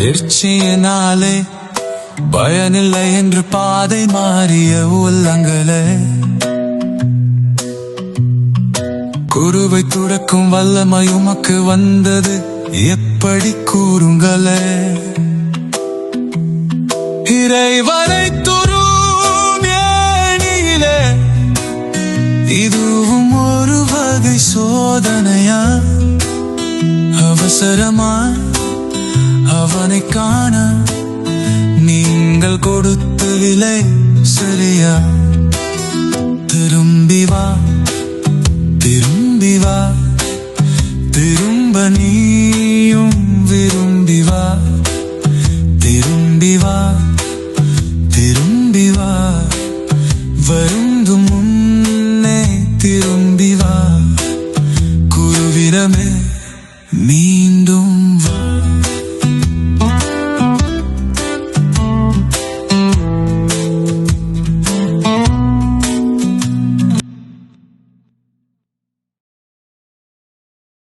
பயிற்சியினாலே பயனில்லை என்று பாதை மாறிய உள்ளங்களே, குருவை துறக்கும் வல்லமை உமக்கு வந்தது எப்படி கூறுங்களே. இறைவனை துரும் ஏணியிலே இதுவும் ஒரு வகை சோதனையா? அவசரமா அவனை காண நீங்கள் கொடுத்த விலை சரியா?